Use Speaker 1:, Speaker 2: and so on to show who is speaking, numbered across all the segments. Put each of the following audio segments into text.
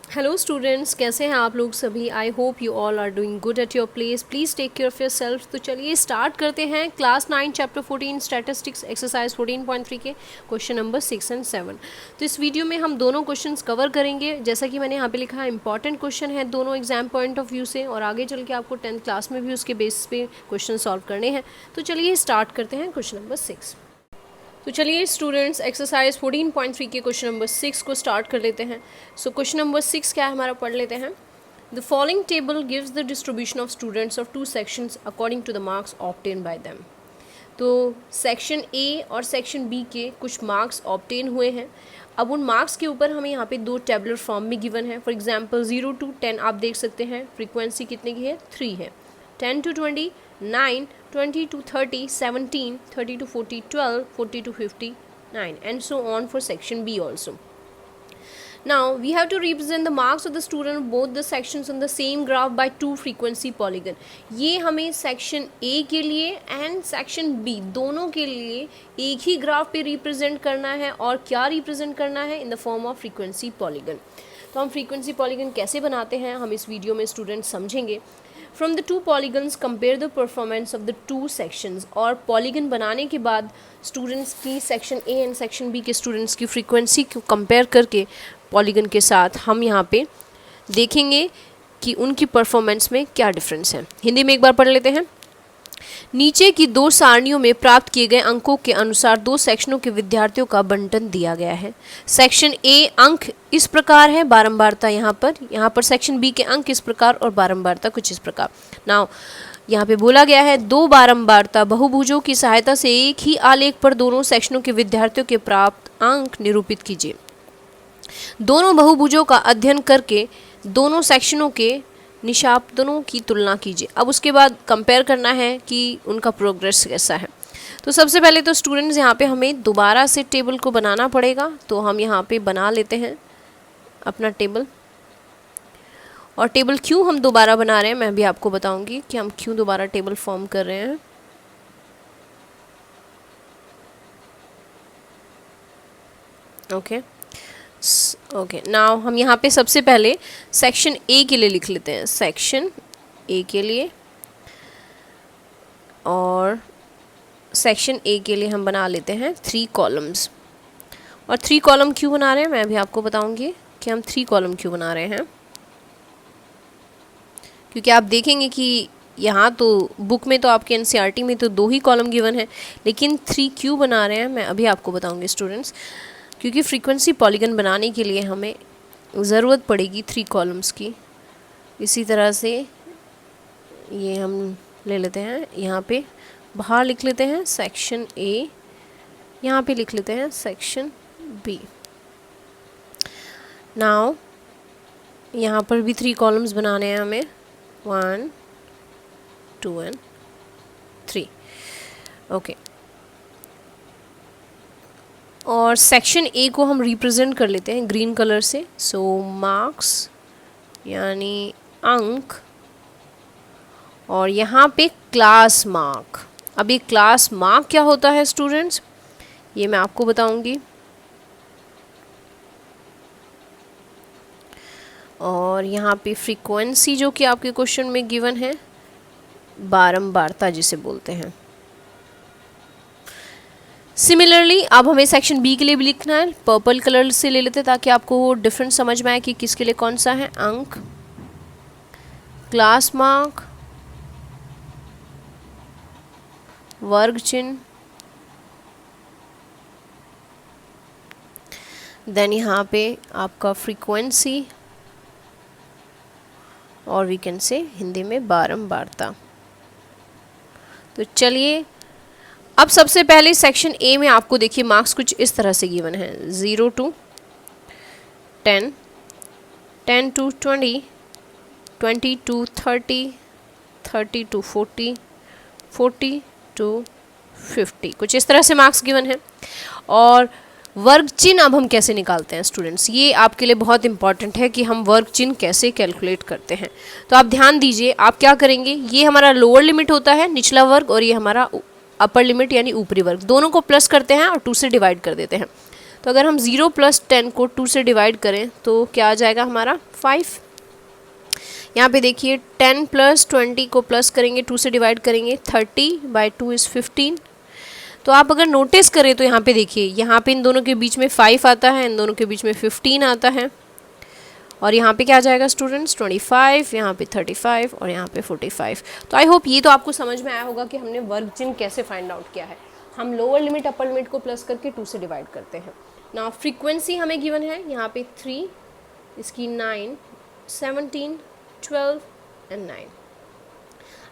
Speaker 1: Hello students, कैसे हैं आप लोग सभी। I hope you all are doing good at your place. Please take care of yourself. तो चलिए स्टार्ट करते हैं क्लास 9 चैप्टर 14 स्टैटिस्टिक्स एक्सरसाइज 14.3 के क्वेश्चन नंबर 6 एंड 7। तो इस वीडियो में हम दोनों क्वेश्चंस कवर करेंगे। जैसा कि मैंने यहाँ पे लिखा है, इंपॉर्टेंट क्वेश्चन है दोनों एग्जाम पॉइंट ऑफ व्यू से, और आगे चल के आपको 10th क्लास में भी उसके बेसिस पे क्वेश्चन सॉल्व करने हैं। तो चलिए स्टार्ट करते हैं क्वेश्चन नंबर 6। तो चलिए स्टूडेंट्स एक्सरसाइज 14.3 के क्वेश्चन नंबर 6 को स्टार्ट कर लेते हैं। सो क्वेश्चन नंबर 6 क्या है हमारा, पढ़ लेते हैं। The following table gives the distribution of students of 2 sections according to the marks obtain by them. तो सेक्शन ए और सेक्शन बी के कुछ मार्क्स ऑब्टेन हुए हैं। अब उन मार्क्स के ऊपर हमें यहाँ पे 2 टेबलर फॉर्म में गिवन है। फॉर एग्जांपल 0 to 10 आप देख सकते हैं, फ्रीक्वेंसी कितने की है, 3 है। 10 to 20 9, 20 to 30 17, 30 to 40 12, 40 to 50 9, and so on for section B also. Now we have to represent the marks of the student of both the sections on the same graph by 2 frequency polygon. ये हमें section A के लिए and section B दोनों के लिए एक ही graph पे represent करना है। और क्या रिप्रेजेंट करना है, in the form of frequency polygon. तो हम फ्रीक्वेंसी पॉलीगन कैसे बनाते हैं हम इस वीडियो में स्टूडेंट समझेंगे। From the 2 polygons compare the performance of the 2 sections. और पॉलीगन बनाने के बाद स्टूडेंट्स की section A and section B के स्टूडेंट्स की फ्रीक्वेंसी को कंपेयर करके पॉलीगन के साथ हम यहाँ पे देखेंगे कि उनकी परफॉर्मेंस में क्या डिफरेंस है। हिंदी में एक बार पढ़ लेते हैं। नीचे की 2 सारणियों में प्राप्त किए गए अंकों के अनुसार 2 सेक्शनों के विद्यार्थियों का बंटन दिया गया है। सेक्शन ए अंक इस प्रकार है, बारंबारता यहाँ पर सेक्शन बी के अंक इस प्रकार और बारंबारता कुछ इस प्रकार। नाउ यहाँ पे बोला गया है 2 बारंबारता बहुभुजों की सहायता से एक ही आलेख पर दोनों सेक्शनों के विद्यार्थियों के प्राप्त अंक निरूपित कीजिए। दोनों बहुभुजों का अध्ययन करके दोनों सेक्शनों के निशापदनों की तुलना कीजिए। अब उसके बाद कंपेयर करना है कि उनका प्रोग्रेस कैसा है। तो सबसे पहले तो स्टूडेंट्स यहाँ पे हमें दोबारा से टेबल को बनाना पड़ेगा। तो हम यहाँ पे बना लेते हैं अपना टेबल। और टेबल क्यों हम दोबारा बना रहे हैं मैं भी आपको बताऊंगी कि हम क्यों दोबारा टेबल फॉर्म कर रहे हैं। ओके नाउ हम यहाँ पे सबसे पहले सेक्शन ए के लिए लिख लेते हैं, सेक्शन ए के लिए। और सेक्शन ए के लिए हम बना लेते हैं 3 कॉलम्स। और 3 कॉलम क्यों बना रहे हैं मैं भी आपको बताऊंगी कि हम 3 कॉलम क्यों बना रहे हैं। क्योंकि आप देखेंगे कि यहाँ तो बुक में तो आपके एनसीईआरटी में तो 2 ही कॉलम गिवन है, लेकिन 3 क्यों बना रहे हैं मैं अभी आपको बताऊंगी स्टूडेंट्स। क्योंकि फ्रीक्वेंसी पॉलीगन बनाने के लिए हमें ज़रूरत पड़ेगी 3 कॉलम्स की। इसी तरह से ये हम ले लेते हैं, यहाँ पे बाहर लिख लेते हैं सेक्शन ए, यहाँ पे लिख लेते हैं सेक्शन बी। नाउ यहाँ पर भी 3 कॉलम्स बनाने हैं हमें, 1 2 एंड 3। ओके और सेक्शन ए को हम रिप्रेजेंट कर लेते हैं ग्रीन कलर से। सो मार्क्स यानी अंक, और यहाँ पे क्लास मार्क। अब ये क्लास मार्क क्या होता है स्टूडेंट्स, ये मैं आपको बताऊंगी। और यहाँ पे फ्रीक्वेंसी जो कि आपके क्वेश्चन में गिवन है, बारंबारता जिसे बोलते हैं। सिमिलरली अब हमें सेक्शन बी के लिए भी लिखना है, पर्पल कलर से ले लेते हैं ताकि आपको वो डिफरेंस समझ में आए कि किसके लिए कौन सा है। अंक, क्लास मार्क, वर्ग चिन्ह, देन यहाँ पे आपका फ्रीक्वेंसी, और वी कैन से हिंदी में बारंबारता। तो चलिए अब सबसे पहले सेक्शन ए में आपको देखिए मार्क्स कुछ इस तरह से गिवन है, 0 to 10, 10 to 20, 20 to 30, 30 to 40, 40 to 50, कुछ इस तरह से मार्क्स गिवन है। और वर्ग चिन्ह अब हम कैसे निकालते हैं स्टूडेंट्स, ये आपके लिए बहुत इंपॉर्टेंट है कि हम वर्ग चिन्ह कैसे कैलकुलेट करते हैं। तो आप ध्यान दीजिए, आप क्या करेंगे, ये हमारा लोअर लिमिट होता है निचला वर्ग, और ये हमारा अपर लिमिट यानी ऊपरी वर्ग, दोनों को प्लस करते हैं और 2 से डिवाइड कर देते हैं। तो अगर हम 0 + 10 को 2 से डिवाइड करें तो क्या आ जाएगा हमारा 5। यहाँ पे देखिए 10 + 20 को प्लस करेंगे, 2 से डिवाइड करेंगे, 30/2 = 15। तो आप अगर नोटिस करें तो यहाँ पे देखिए, यहाँ पे इन दोनों के बीच में 5 आता है, इन दोनों के बीच में 15 आता है, और यहाँ पे क्या आ जाएगा स्टूडेंट्स 25, यहाँ पे 35 और यहाँ पे 45। तो आई होप ये तो आपको समझ में आया होगा कि हमने वर्ग चिन्ह कैसे फाइंड आउट किया है। हम लोअर लिमिट अपर लिमिट को प्लस करके 2 से डिवाइड करते हैं। ना फ्रीक्वेंसी हमें गिवन है यहाँ पे 3, इसकी 9, 17, 12 एंड 9।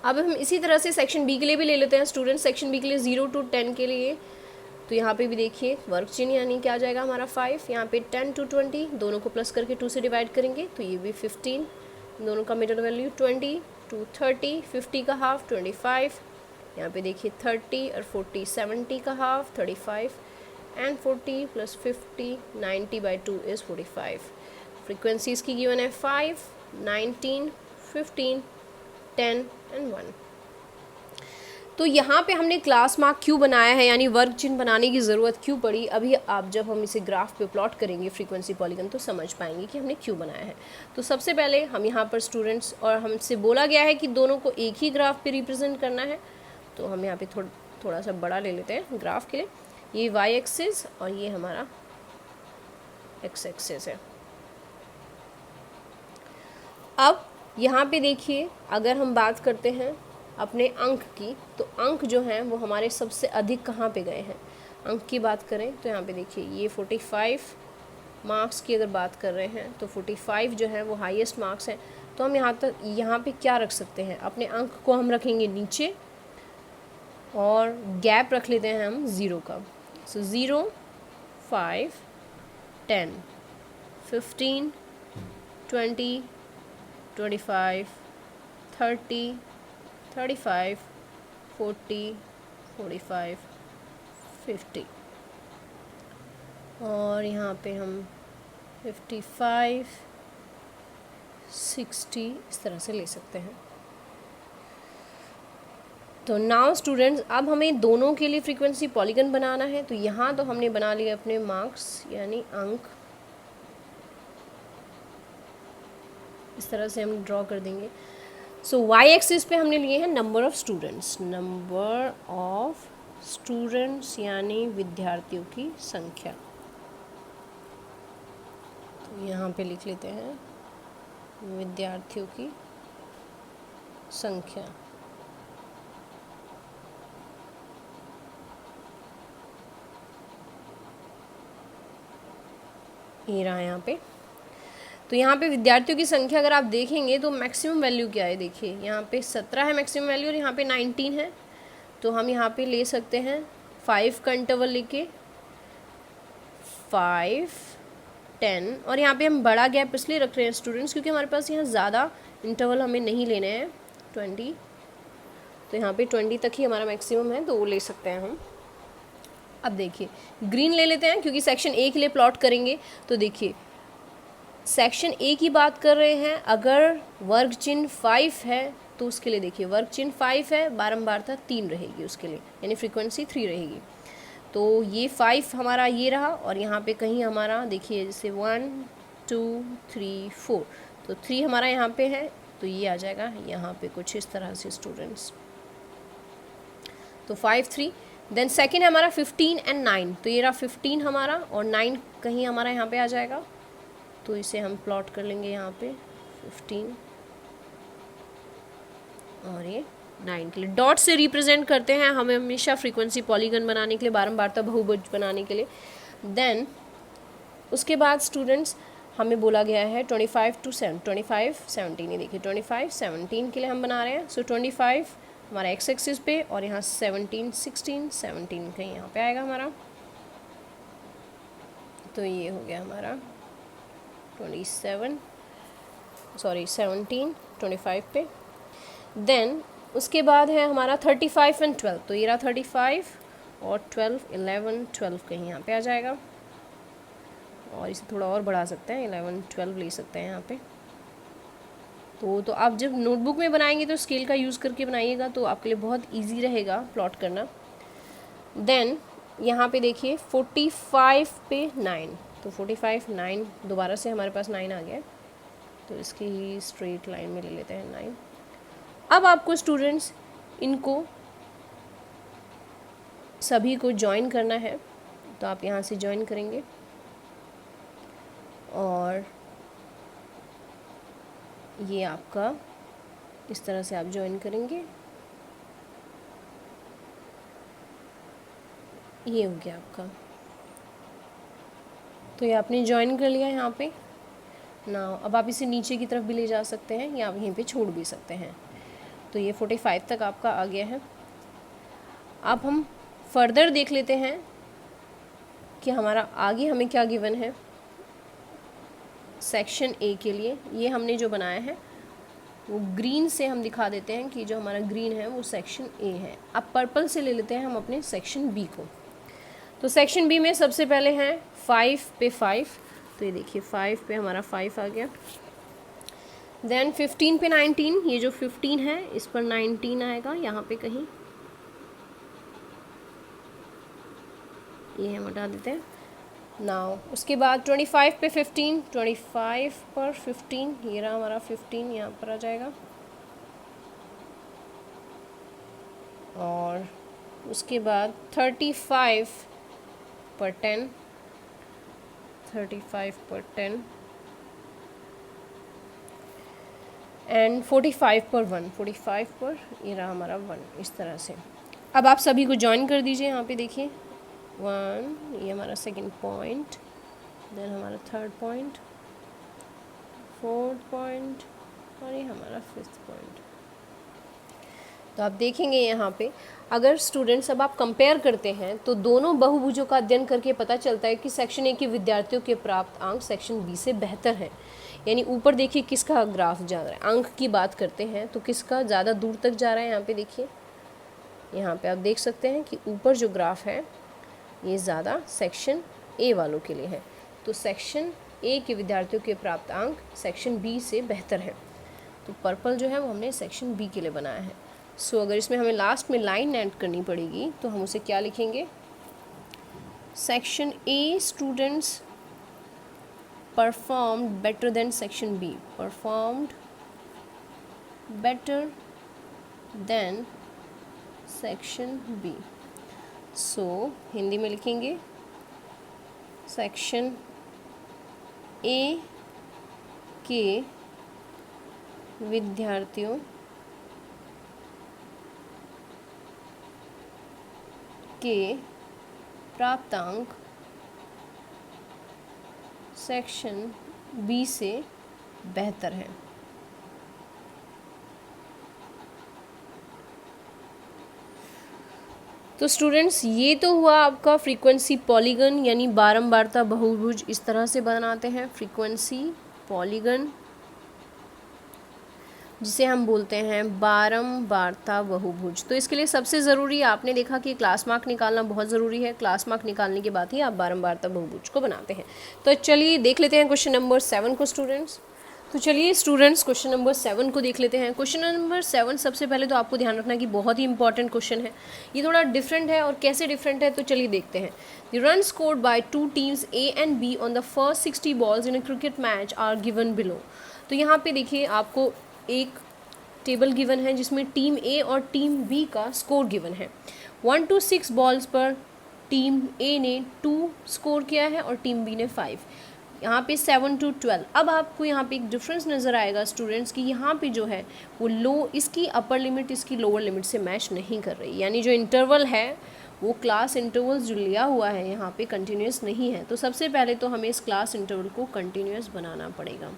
Speaker 1: अब हम इसी तरह से सेक्शन बी के लिए भी ले लेते हैं स्टूडेंट्स। सेक्शन बी के लिए 0 to 10 के लिए तो यहाँ पे भी देखिए वर्ग चिन्ह यानी क्या आ जाएगा हमारा 5। यहाँ पे 10 to 20 दोनों को प्लस करके 2 से डिवाइड करेंगे तो ये भी 15, दोनों का मिडल वैल्यू 20 to 30, 50 का हाफ 25, यहाँ पे देखिए 30 और 40 70 का हाफ 35 एंड 40 + 50 90/2 = 45। फ्रीक्वेंसी इसकी गिवन है 5, 19, 15, 10 एंड 1। तो यहाँ पे हमने क्लास मार्क क्यों बनाया है, यानी वर्ग चिन्ह बनाने की ज़रूरत क्यों पड़ी, अभी आप जब हम इसे ग्राफ पे प्लॉट करेंगे फ्रीक्वेंसी पॉलीगन तो समझ पाएंगे कि हमने क्यों बनाया है। तो सबसे पहले हम यहाँ पर स्टूडेंट्स, और हमसे बोला गया है कि दोनों को एक ही ग्राफ पे रिप्रेजेंट करना है, तो हम यहाँ पे थोड़ा सा बड़ा ले लेते हैं ग्राफ के लिए। ये y एक्सिस और ये हमारा x एक्सिस है। अब यहाँ पे देखिए अगर हम बात करते हैं अपने अंक की, तो अंक जो हैं वो हमारे सबसे अधिक कहाँ पे गए हैं। अंक की बात करें तो यहाँ पे देखिए ये 45 मार्क्स की अगर बात कर रहे हैं तो 45 जो है वो हाईएस्ट मार्क्स हैं। तो हम यहाँ पे क्या रख सकते हैं, अपने अंक को हम रखेंगे नीचे और गैप रख लेते हैं हम 0 का। सो 0, 5, 10, 15, 20, 25, 30, 35, 40, 45, 50 और यहाँ पे हम 55, 60 इस तरह से ले सकते हैं। तो नाउ स्टूडेंट्स अब हमें दोनों के लिए फ्रीक्वेंसी पॉलीगन बनाना है। तो यहाँ तो हमने बना लिए अपने मार्क्स यानी अंक, इस तरह से हम ड्रॉ कर देंगे। सो वाई एक्सिस पे हमने लिए हैं नंबर ऑफ़ स्टूडेंट्स यानी विद्यार्थियों की संख्या। तो यहाँ पे लिख लेते हैं विद्यार्थियों की संख्या। ये रहा यहाँ पे। तो यहाँ पे विद्यार्थियों की संख्या अगर आप देखेंगे तो मैक्सिमम वैल्यू क्या है, देखिए यहाँ पे 17 है मैक्सिमम वैल्यू और यहाँ पे 19 है। तो हम यहाँ पे ले सकते हैं 5 का इंटरवल लेके 5, 10 और यहाँ पे हम बड़ा गैप इसलिए रख रहे हैं स्टूडेंट्स क्योंकि हमारे पास यहाँ ज़्यादा इंटरवल हमें नहीं लेने हैं 20। तो यहाँ पे 20 तक ही हमारा मैक्सिमम है तो वो ले सकते हैं हम। अब देखिए ग्रीन ले लेते हैं क्योंकि सेक्शन ए के लिए प्लॉट करेंगे। तो देखिए सेक्शन ए की बात कर रहे हैं, अगर वर्ग चिन्ह 5 है तो उसके लिए देखिए वर्ग चिन्ह 5 है, बारंबारता 3 रहेगी उसके लिए, यानी फ्रीक्वेंसी 3 रहेगी। तो ये 5 हमारा ये रहा और यहाँ पे कहीं हमारा देखिए जैसे 1, 2, 3, 4, तो 3 हमारा यहाँ पे है तो ये आ जाएगा यहाँ पे कुछ इस तरह से स्टूडेंट्स। तो 5, 3 देन सेकेंड है हमारा 15 एंड 9, तो ये रहा 15 हमारा और 9 कहीं हमारा यहाँ पे आ जाएगा। तो इसे हम प्लॉट कर लेंगे यहाँ पे 15 और ये 9 के लिए डॉट से रिप्रेजेंट करते हैं हमें हमेशा फ्रीक्वेंसी पॉलीगन बनाने के लिए, बारंबारता बहुभुज बनाने के लिए। देन उसके बाद स्टूडेंट्स हमें बोला गया है 25 to 17, ये देखिए 25, 17 के लिए हम बना रहे हैं। सो 25 हमारा एक्स एक्सिस पे और यहाँ 17, 16, 17 कहीं यहाँ पे आएगा हमारा। तो ये हो गया हमारा 17, 25 पे। देन उसके बाद है हमारा 35 एंड 12, तो ये रहा 35 और 12, 11, 12 कहीं यहाँ पे आ जाएगा और इसे थोड़ा और बढ़ा सकते हैं 11, 12 ले सकते हैं यहाँ पे। तो आप जब नोटबुक में बनाएंगे तो स्केल का यूज़ करके बनाइएगा तो आपके लिए बहुत इजी रहेगा प्लॉट करना। देन यहाँ पे देखिए 45 पे 9, तो 45 9 दोबारा से हमारे पास 9 आ गया, तो इसकी ही स्ट्रेट लाइन में ले लेते हैं 9। अब आपको स्टूडेंट्स इनको सभी को ज्वाइन करना है, तो आप यहाँ से ज्वाइन करेंगे और ये आपका इस तरह से आप ज्वाइन करेंगे, ये हो गया आपका। तो ये आपने ज्वाइन कर लिया यहाँ पे ना। अब आप इसे नीचे की तरफ भी ले जा सकते हैं या आप यहीं पे छोड़ भी सकते हैं। तो ये 45 तक आपका आ गया है। अब हम फर्दर देख लेते हैं कि हमारा आगे हमें क्या गिवन है। सेक्शन ए के लिए ये हमने जो बनाया है वो ग्रीन से हम दिखा देते हैं कि जो हमारा ग्रीन है वो सेक्शन ए है। अब पर्पल से ले लेते हैं हम अपने सेक्शन बी को। तो सेक्शन बी में सबसे पहले हैं 5 पे 5, तो ये देखिए 5 पे हमारा 5 आ गया। देन 15 पे 19, ये जो 15 है इस पर 19 आएगा यहाँ पे कहीं, ये हम हटा देते हैं। नाउ उसके बाद 25 पे 15, 25 पर 15, ये रहा हमारा 15 यहाँ पर आ जाएगा। और उसके बाद 35 पर 10, 35 पर 10 एंड 45 पर 1, 45 पर ये रहा हमारा 1, इस तरह से। अब आप सभी को ज्वाइन कर दीजिए। यहाँ पे देखिए 1, ये हमारा सेकंड पॉइंट, देन हमारा थर्ड पॉइंट, फोर्थ पॉइंट और ये हमारा फिफ्थ पॉइंट। तो आप देखेंगे यहाँ पे अगर स्टूडेंट्स अब आप कंपेयर करते हैं तो दोनों बहुभुजों का अध्ययन करके पता चलता है कि सेक्शन ए के विद्यार्थियों के प्राप्त अंक सेक्शन बी से बेहतर हैं। यानी ऊपर देखिए किसका ग्राफ जा रहा है, अंक की बात करते हैं तो किसका ज़्यादा दूर तक जा रहा है। यहाँ पे देखिए, यहाँ पे आप देख सकते हैं कि ऊपर जो ग्राफ है ये ज़्यादा सेक्शन ए वालों के लिए है। तो सेक्शन ए के विद्यार्थियों के प्राप्त अंक सेक्शन बी से बेहतर है। तो पर्पल जो है वो हमने सेक्शन बी के लिए बनाया है। सो अगर इसमें हमें लास्ट में लाइन ऐड करनी पड़ेगी तो हम उसे क्या लिखेंगे, section A students performed better than section B, performed better than section B. So Hindi में लिखेंगे सेक्शन ए के विद्यार्थियों के प्राप्तांक सेक्शन बी से बेहतर है। तो स्टूडेंट्स ये तो हुआ आपका फ्रीक्वेंसी पॉलीगन, यानी बारंबारता बहुभुज इस तरह से बनाते हैं। फ्रीक्वेंसी पॉलीगन जिसे हम बोलते हैं बारंबारता बहुभुज। तो इसके लिए सबसे ज़रूरी आपने देखा कि क्लास मार्क निकालना बहुत ज़रूरी है। क्लास मार्क निकालने के बाद ही आप बारंबारता बहुभुज को बनाते हैं। तो चलिए देख लेते हैं क्वेश्चन नंबर 7 को स्टूडेंट्स। तो चलिए स्टूडेंट्स क्वेश्चन नंबर 7 को देख लेते हैं। क्वेश्चन नंबर 7 सबसे पहले तो आपको ध्यान रखना कि बहुत ही इंपॉर्टेंट क्वेश्चन है। ये थोड़ा डिफरेंट है, और कैसे डिफरेंट है तो चलिए देखते हैं। The run scored by 2 teams A and B on the first 60 balls in a cricket match are given below. तो यहाँ पे देखिए आपको एक टेबल गिवन है जिसमें टीम ए और टीम बी का स्कोर गिवन है। 1 to 6 बॉल्स पर टीम ए ने 2 स्कोर किया है और टीम बी ने 5। यहाँ पे 7 to 12। अब आपको यहाँ पे एक डिफरेंस नज़र आएगा स्टूडेंट्स कि यहाँ पे जो है वो लो, इसकी अपर लिमिट इसकी लोअर लिमिट से मैच नहीं कर रही, यानी जो इंटरवल है वो क्लास इंटरवल्स जो लिया हुआ है यहाँ पे कंटिन्यूस नहीं है। तो सबसे पहले तो हमें इस क्लास इंटरवल को कंटिन्यूस बनाना पड़ेगा।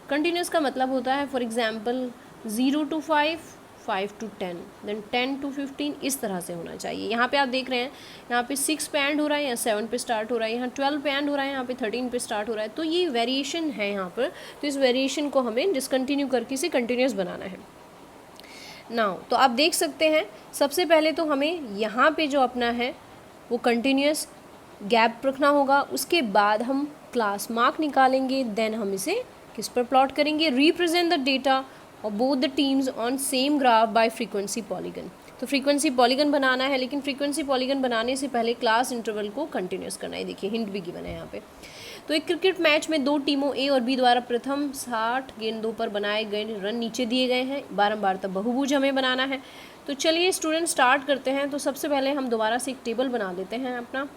Speaker 1: कंटिन्यूस का मतलब होता है for example 0 to 5, 5 to 10, then 10 to 15, इस तरह से होना चाहिए। यहाँ पे आप देख रहे हैं यहाँ पे 6 पे एंड हो रहा है, यहाँ 7 पे स्टार्ट हो रहा है, यहाँ 12 पे एंड हो रहा है, यहाँ पे 13 पे स्टार्ट हो रहा है। तो ये वेरिएशन है यहाँ पर। तो इस वेरिएशन को हमें डिसकंटिन्यू करके इसे कंटिन्यूस बनाना है। नाउ तो आप देख सकते हैं सबसे पहले तो हमें यहाँ पे जो अपना है वो कंटिन्यूस गैप रखना होगा। उसके बाद हम क्लास मार्क निकालेंगे, देन हम इसे किस पर प्लॉट करेंगे, रिप्रेजेंट द डेटा और both the teams on same graph bye frequency polygon. तो फ्रीक्वेंसी पॉलीगन बनाना है, लेकिन फ्रीक्वेंसी पॉलीगन बनाने से पहले क्लास इंटरवल को कंटिन्यूस करना है। देखिए हिंट भी गिवन है यहाँ पे। तो एक क्रिकेट मैच में दो टीमों ए और बी द्वारा प्रथम 60 गेंदों पर बनाए गए रन नीचे दिए गए हैं, बारंबार तब बहुभुज हमें बनाना है। तो चलिए स्टूडेंट स्टार्ट करते हैं। तो सबसे पहले हम दोबारा से एक टेबल बना लेते हैं अपना,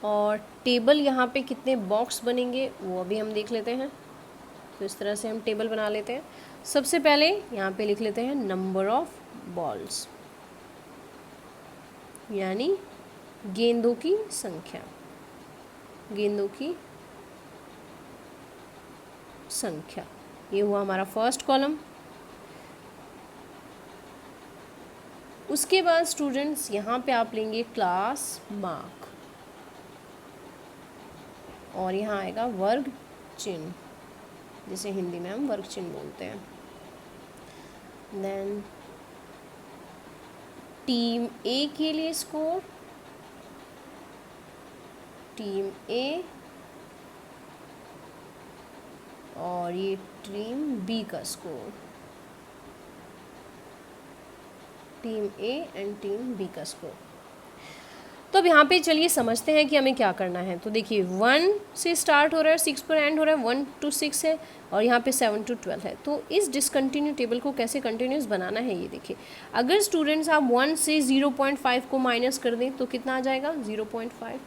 Speaker 1: और टेबल यहाँ पे कितने बॉक्स बनेंगे वो अभी हम देख लेते हैं। तो इस तरह से हम टेबल बना लेते हैं। सबसे पहले यहाँ पे लिख लेते हैं नंबर ऑफ बॉल्स, यानी गेंदों की संख्या, गेंदों की संख्या। ये हुआ हमारा फर्स्ट कॉलम। उसके बाद स्टूडेंट्स यहाँ पे आप लेंगे क्लास मार्क, और यहाँ आएगा वर्ग चिन्ह, जिसे हिंदी में हम वर्ग चिन्ह बोलते हैं। देन टीम ए के लिए स्कोर, टीम ए, और ये टीम बी का score, team A and team B का स्कोर। तो अब यहाँ पे चलिए समझते हैं कि हमें क्या करना है। तो देखिए 1 से स्टार्ट हो रहा है, 6 पर एंड हो रहा है, 1 to 6 है, और यहाँ पे 7 to 12 है। तो इस डिसकंटिन्यू टेबल को कैसे कंटिन्यूस बनाना है ये देखिए। अगर स्टूडेंट्स आप 1 से 0.5 को माइनस कर दें तो कितना आ जाएगा 0.5।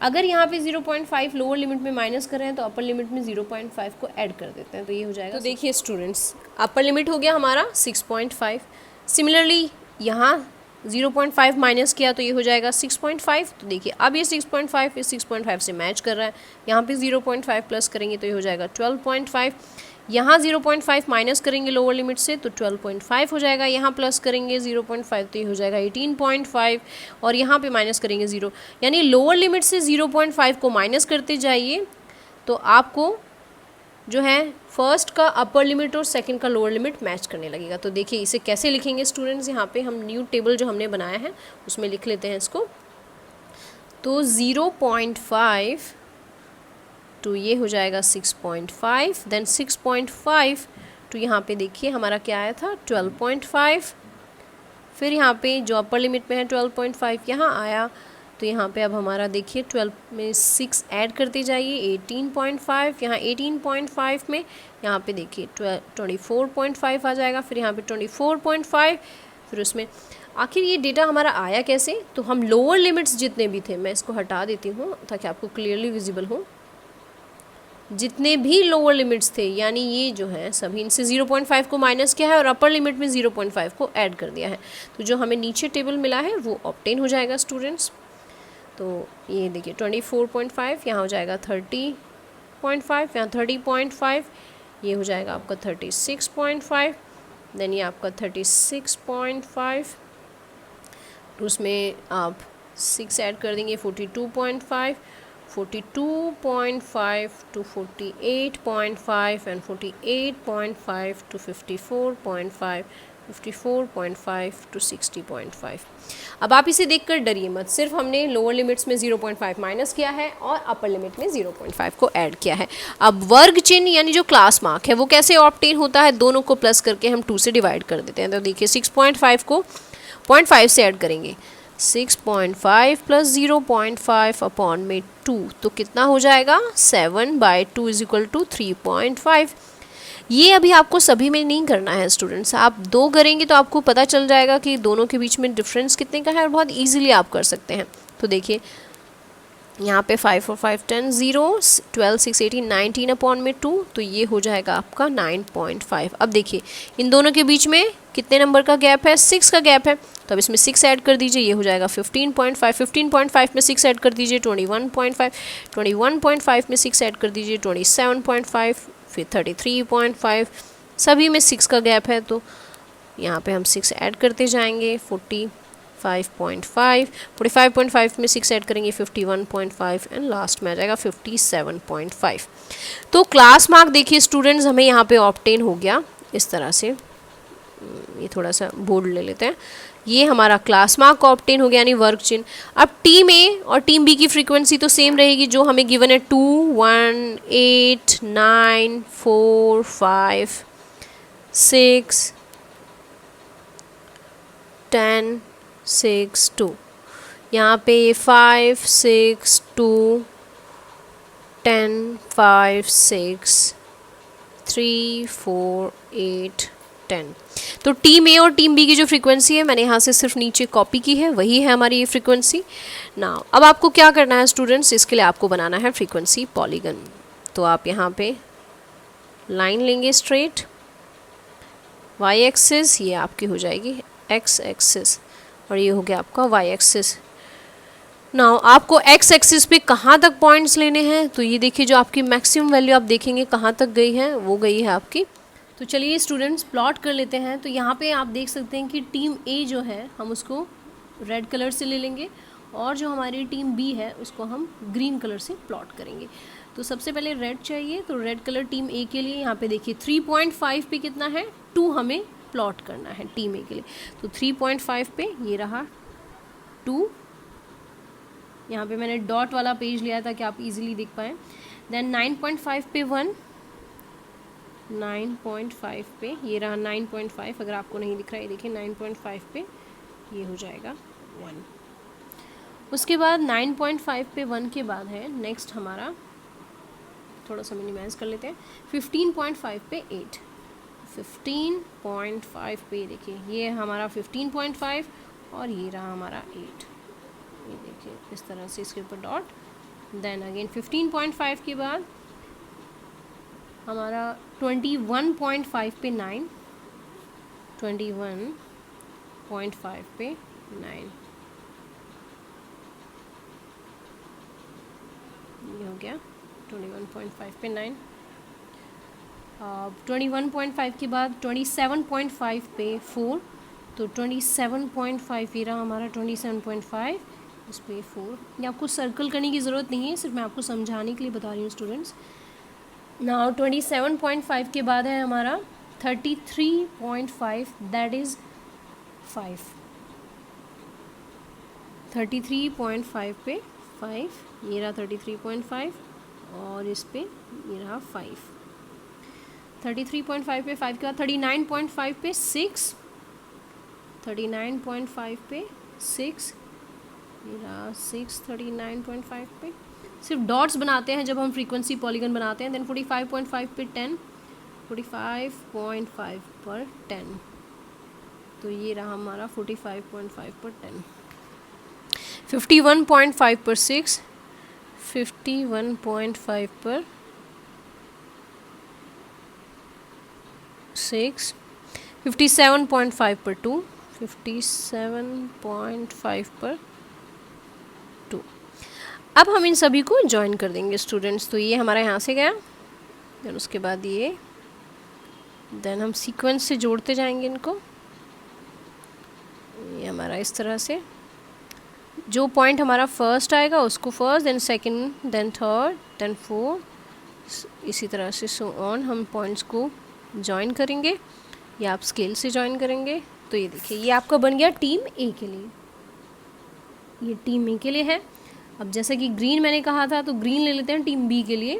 Speaker 1: अगर यहाँ पे 0.5 लोअर लिमिट में माइनस कर रहे हैं तो अपर लिमिट में 0.5 को ऐड कर देते हैं, तो ये हो जाएगा। तो देखिए स्टूडेंट्स अपर लिमिट हो गया हमारा 6.5। सिमिलरली यहाँ 0.5 माइनस किया तो ये हो जाएगा 6.5। तो देखिए अब ये 6.5 इस 6.5 से मैच कर रहा है। यहाँ पे 0.5 प्लस करेंगे तो ये हो जाएगा 12.5। यहाँ 0.5 माइनस करेंगे लोअर लिमिट से तो 12.5 हो जाएगा। यहाँ प्लस करेंगे 0.5 तो ये हो जाएगा 18.5, और यहाँ पे माइनस करेंगे 0, यानी लोअर लिमिट से 0.5 को माइनस करते जाइए तो आपको जो है फर्स्ट का अपर लिमिट और सेकंड का लोअर लिमिट मैच करने लगेगा। तो देखिए इसे कैसे लिखेंगे स्टूडेंट्स, यहाँ पे हम न्यू टेबल जो हमने बनाया है उसमें लिख लेते हैं इसको। तो 0.5 तो ये हो जाएगा 6.5, देन 6.5 तो यहाँ पे देखिए हमारा क्या आया था 12.5, फिर यहाँ पे जो अपर लिमिट में है 12.5 यहाँ आया, तो यहाँ पे अब हमारा देखिए 12 में 6 ऐड करते जाइए 18.5, यहाँ 18.5 में यहाँ पे देखिए 24.5 आ जाएगा, फिर यहाँ पे 24.5, फिर उसमें आखिर ये डेटा हमारा आया कैसे। तो हम लोअर लिमिट्स जितने भी थे, मैं इसको हटा देती हूँ ताकि आपको क्लियरली विजिबल हो, जितने भी लोअर लिमिट्स थे यानी ये जो है सभी इनसे 0.5 को माइनस किया है और अपर लिमिट में 0.5 को ऐड कर दिया है, तो जो हमें नीचे टेबल मिला है वो ऑब्टेन हो जाएगा स्टूडेंट्स। तो ये देखिए 24.5 यहाँ हो जाएगा 30.5, यहाँ 30.5, ये हो जाएगा आपका 36.5, देन ये आपका 36.5, तो उसमें आप 6 ऐड कर देंगे 42.5, 42.5 to 48.5 and 48.5 to 54.5, 54.5 to 60.5। अब आप इसे देखकर डरिए मत, सिर्फ हमने लोअर लिमिट्स में 0.5 माइनस किया है और अपर लिमिट में 0.5 को ऐड किया है। अब वर्ग चिन्ह यानी जो क्लास मार्क है वो कैसे ऑब्टेन होता है, दोनों को प्लस करके हम 2 से डिवाइड कर देते हैं। तो देखिए 6.5 को 0.5 से ऐड करेंगे, 6.5 प्लस 0.5 अपॉन में 2, तो कितना हो जाएगा 7/2 इज इक्वल टू 3.5। ये अभी आपको सभी में नहीं करना है स्टूडेंट्स, आप 2 करेंगे तो आपको पता चल जाएगा कि दोनों के बीच में डिफरेंस कितने का है और बहुत इजीली आप कर सकते हैं। तो देखिए यहाँ पे 5 और 5 10 0, 12 6 18 19 अपॉन में 2, तो ये हो जाएगा आपका 9.5। अब देखिए इन दोनों के बीच में कितने नंबर का गैप है, 6 का गैप है, तो अब इसमें 6 ऐड कर दीजिए, ये हो जाएगा 15.5, 15.5 में 6 ऐड कर दीजिए 21.5, 21.5 में 6 ऐड कर दीजिए 27.5, फिर 33.5, सभी में 6 का गैप है, तो यहाँ पे हम 6 ऐड करते जाएंगे 45.5, 45.5 में 6 ऐड करेंगे 51.5 एंड लास्ट में आ जाएगा 57.5। तो क्लास मार्क देखिए स्टूडेंट्स हमें यहाँ पे ऑब्टेन हो गया इस तरह से, ये थोड़ा सा बोल्ड ले लेते हैं, ये हमारा क्लास मार्क ऑब्टेन हो गया यानी वर्ग चिन्ह। अब टीम ए और टीम बी की फ्रीक्वेंसी तो सेम रहेगी, जो हमें गिवन है 2 1 8 9 4 5 6 10 6 2, यहाँ पे 5 6 2 10 5 6 3 4 8 10। तो टीम ए और टीम बी की जो फ्रीक्वेंसी है मैंने यहाँ से सिर्फ नीचे कॉपी की है, वही है हमारी ये फ्रीक्वेंसी। नाउ अब आपको क्या करना है स्टूडेंट्स, इसके लिए आपको बनाना है फ्रीक्वेंसी पॉलीगन। तो आप यहाँ पे लाइन लेंगे स्ट्रेट, वाई एक्सिस ये आपकी हो जाएगी एक्स एक्सिस और ये हो गया आपका वाई एक्सिस। नाउ आपको एक्स एक्सिस पे कहाँ तक पॉइंट्स लेने हैं, तो ये देखिए जो आपकी मैक्सिमम वैल्यू आप देखेंगे कहाँ तक गई है, वो गई है आपकी। तो चलिए स्टूडेंट्स प्लॉट कर लेते हैं। तो यहाँ पे आप देख सकते हैं कि टीम ए जो है हम उसको रेड कलर से ले लेंगे और जो हमारी टीम बी है उसको हम ग्रीन कलर से प्लॉट करेंगे। तो सबसे पहले रेड चाहिए, तो रेड कलर टीम ए के लिए यहाँ पे देखिए 3.5 पे कितना है 2 हमें प्लॉट करना है टीम ए के लिए। तो 3.5 पे ये रहा 2, यहाँ पे मैंने डॉट वाला पेज लिया था कि आप इजीली देख पाएँ। देन 9.5 पे 1, 9.5 पे ये रहा 9.5, अगर आपको नहीं दिख रहा है देखिए 9.5 पे ये हो जाएगा 1। उसके बाद 9.5 पे 1 के बाद है नेक्स्ट हमारा, थोड़ा सा मिनिमाइज कर लेते हैं, 15.5 पे 8, 15.5 पे देखिए ये हमारा 15.5 और ये रहा हमारा 8, ये देखिए इस तरह से इसके ऊपर डॉट। देन अगेन 15.5 के बाद हमारा 21.5 पे 9, 21.5 पे 9 ये हो गया 21.5 पे 9। 21.5 के बाद 27.5 पे 4, तो 27.5 ये रहा हमारा 27.5 इस पे 4। ये आपको सर्कल करने की ज़रूरत नहीं है, सिर्फ मैं आपको समझाने के लिए बता रही हूँ स्टूडेंट्स। नाउ 27.5 के बाद है हमारा 33.5 दैट इज़ 5, 33.5 पे 5 ये रहा 33.5 और इस पे ये रहा 5। 33.5 पे 5 के बाद 39.5 पे 6, 39.5 पे 6 ये रहा 6, 39.5 पे सिर्फ डॉट्स बनाते हैं जब हम फ्रीक्वेंसी पॉलीगन बनाते हैं। देन 45.5 पे 10, 45.5 पर 10, तो ये रहा हमारा 45.5 पर 10। 51.5 पर 6, 51.5 पर 6, 57.5 पर 2, 57.5 पर 2। अब हम इन सभी को ज्वाइन कर देंगे स्टूडेंट्स। तो ये हमारा यहाँ से गया, देन उसके बाद ये, देन हम सीक्वेंस से जोड़ते जाएंगे इनको। ये हमारा इस तरह से जो पॉइंट हमारा फर्स्ट आएगा उसको first, then second, then third, then fourth, इसी तरह से सो ऑन हम पॉइंट्स को ज्वाइन करेंगे या आप स्केल से ज्वाइन करेंगे। तो ये देखिए ये आपका बन गया टीम ए के लिए, ये टीम ए के लिए है। अब जैसे कि ग्रीन मैंने कहा था तो ग्रीन ले लेते हैं टीम बी के लिए।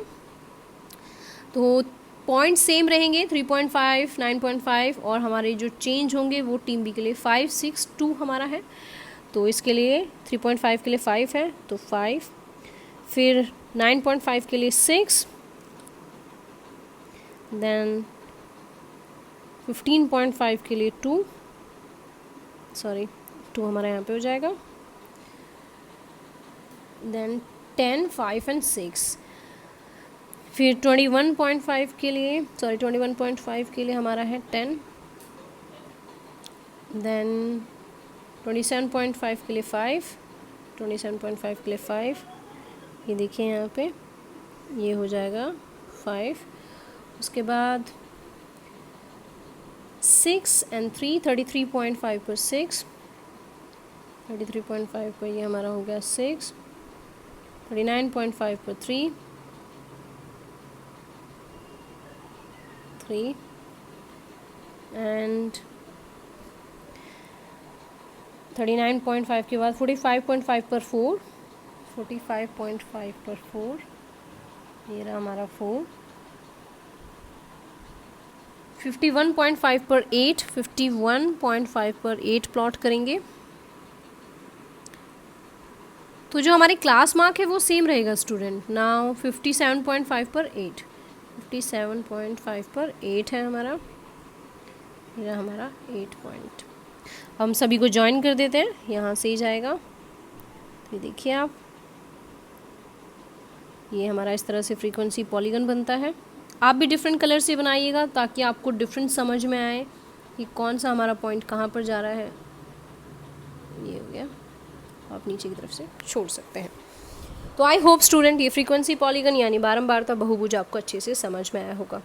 Speaker 1: तो पॉइंट सेम रहेंगे 3.5, 9.5 और हमारे जो चेंज होंगे वो टीम बी के लिए 5 6 2 हमारा है। तो इसके लिए 3.5 के लिए 5 है तो 5, फिर 9.5 के लिए 6, देन 15.5 के लिए 2 हमारा यहाँ पे हो जाएगा, देन 10 5 एंड 6, फिर 21.5 के लिए 21.5 के लिए हमारा है 10, देन 27.5 के लिए 5, 27.5 के लिए 5, ये देखिए यहाँ पे ये हो जाएगा 5। उसके बाद 6 एंड 3, 33.5 पर 6, 33.5 पर ये हमारा हो गया 6, 39.5 पर 3 एंड 39.5 के बाद 45.5 पर 4, 45.5 पर 4 ये रहा हमारा 4, 51.5 पर 8, 51.5 पर 8 प्लॉट करेंगे। तो जो हमारे क्लास मार्क है वो सेम रहेगा स्टूडेंट। नाउ 57.5 पर 8, 57.5 पर 8 है हमारा, ये हमारा 8 पॉइंट। हम सभी को ज्वाइन कर देते हैं, यहाँ से ही जाएगा। तो ये देखिए आप, ये हमारा इस तरह से फ्रीक्वेंसी पॉलीगन बनता है। आप भी डिफरेंट कलर से बनाइएगा ताकि आपको डिफरेंट समझ में आए कि कौन सा हमारा पॉइंट कहाँ पर जा रहा है। ये हो गया, आप नीचे की तरफ से छोड़ सकते हैं। तो आई होप स्टूडेंट ये फ्रीक्वेंसी पॉलीगन यानी बारंबारता बहुभुज आपको अच्छे से समझ में आया होगा।